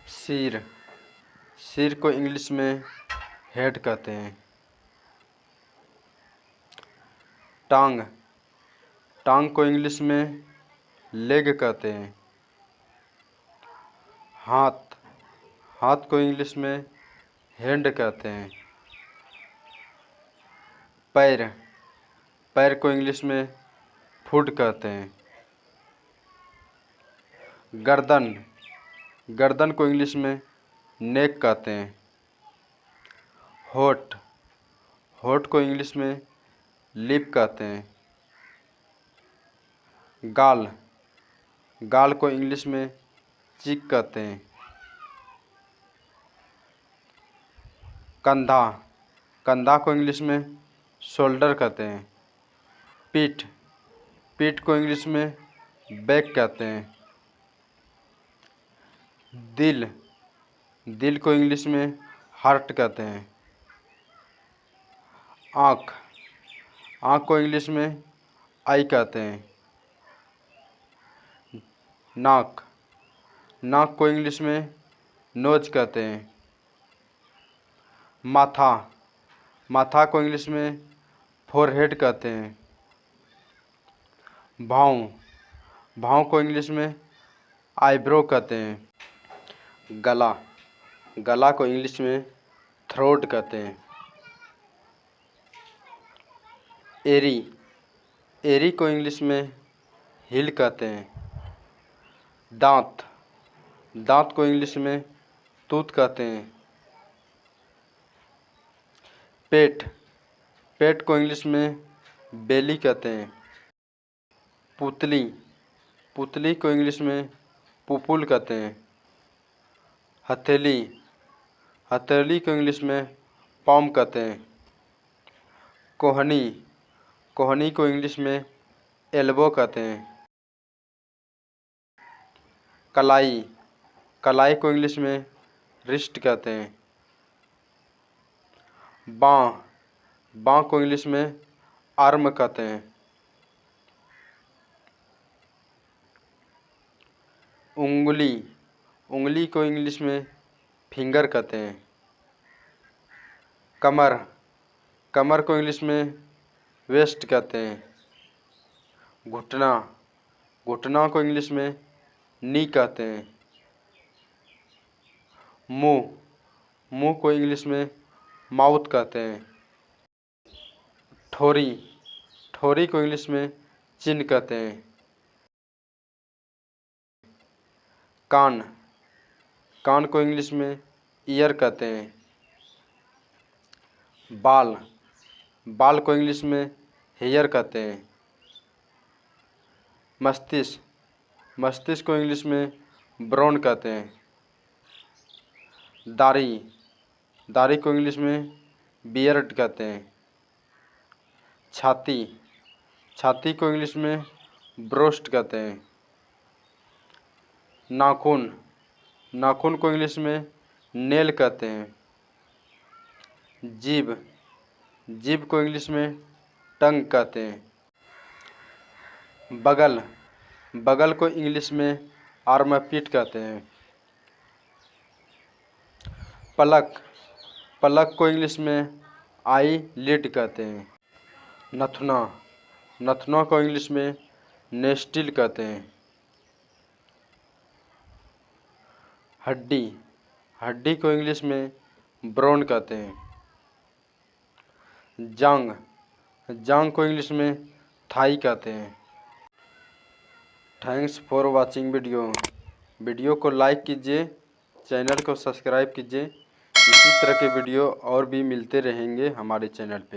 सिर, सिर को इंग्लिश में हेड कहते हैं। टांग, टांग को इंग्लिश में लेग कहते हैं। हाथ, हाथ को इंग्लिश में हैंड कहते हैं। पैर, पैर को इंग्लिश में फुट कहते हैं। गर्दन, गर्दन को इंग्लिश में नेक कहते हैं। होठ, होठ को इंग्लिश में लिप कहते हैं। गाल, गाल को इंग्लिश में चीक कहते हैं। कंधा, कंधा को इंग्लिश में शोल्डर कहते हैं। पीठ, पीठ को इंग्लिश में बैक कहते हैं। दिल, दिल को इंग्लिश में हार्ट कहते हैं। आँख, आँख को इंग्लिश में आई कहते हैं। नाक, नाक को इंग्लिश में नोज कहते हैं। माथा, माथा को इंग्लिश में फोरहेड कहते हैं। भाव, भाव को इंग्लिश में आईब्रो कहते हैं। गला, गला को इंग्लिश में थ्रोट कहते हैं। एरी, एरी को इंग्लिश में हिल कहते हैं। दांत, दांत को इंग्लिश में टूथ कहते हैं। पेट, पेट को इंग्लिश में बेली कहते हैं। पुतली, पुतली को इंग्लिश में पुपुल कहते हैं। हथेली, हथेली को इंग्लिश में पाम कहते हैं। कोहनी, कोहनी को इंग्लिश में एल्बो कहते हैं। कलाई, कलाई को इंग्लिश में रिस्ट कहते हैं। बाँ, बाँ को इंग्लिश में आर्म कहते हैं। उंगली, उंगली को इंग्लिश में फिंगर कहते हैं। कमर, कमर को इंग्लिश में वेस्ट कहते हैं। घुटना, घुटना को इंग्लिश में नी कहते हैं। मुंह, मुंह को इंग्लिश में माउथ कहते हैं। ठोरी, ठोरी को इंग्लिश में चिन कहते हैं। कान, कान को इंग्लिश में ईयर कहते हैं। बाल, बाल को इंग्लिश में हेयर कहते हैं। मस्तिष्क, मस्तिष्क को इंग्लिश में ब्रेन कहते हैं। दाढ़ी, दाढ़ी को इंग्लिश में बियर्ड कहते हैं। छाती, छाती को इंग्लिश में ब्रोस्ट कहते हैं। नाखून, नाखून को इंग्लिश में नेल कहते हैं। जीभ, जीभ को इंग्लिश में टंग कहते हैं। बगल, बगल को इंग्लिश में आर्मपिट कहते हैं। पलक, पलक को इंग्लिश में आई लिड कहते हैं। नथुना, नथुना को इंग्लिश में नेस्टिल कहते हैं। हड्डी, हड्डी को इंग्लिश में बोन कहते हैं। जांग, जांग को इंग्लिश में थाई कहते हैं। Thanks for watching video. Video को लाइक कीजिए, चैनल को सब्सक्राइब कीजिए। इसी तरह के वीडियो और भी मिलते रहेंगे हमारे चैनल पे।